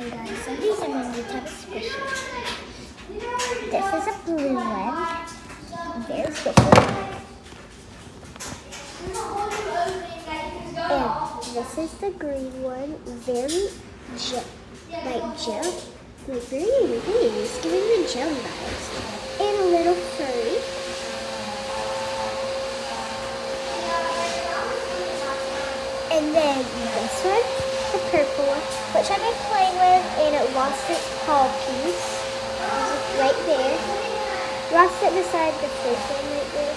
Okay guys, so these are my new Taba squishies. This is a blue one, very squishy. And this is the green one, very gel, like very loose, giving me jelly vibes. And a little furry. And then this one, the purple one, which I've been playing with, and it lost its paw piece. It's right there. Lost it beside the first one right there.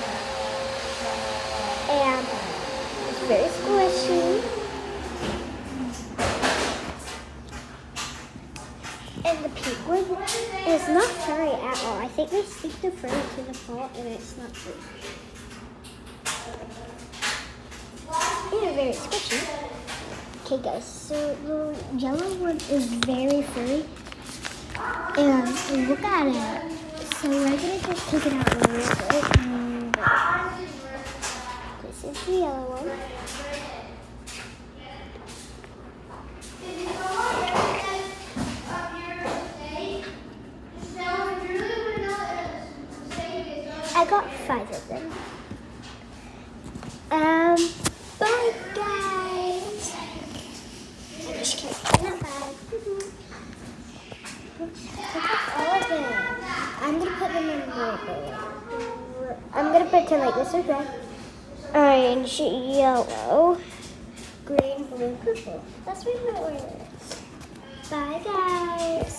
And it's very squishy. And the pink one is not furry at all. I think they stick the fur to the paw and it's not furry. And very squishy. Okay guys, so the yellow one is very furry. And look at it. So we're going to just take it out real quick. And this is the yellow one. I got 5 of them. Bye guys. I'm just kidding. Not bad. Look at all of them. I'm gonna put them in the. I'm gonna pretend like this, okay? Orange, yellow, green, blue, purple. That's what my order is. Bye guys.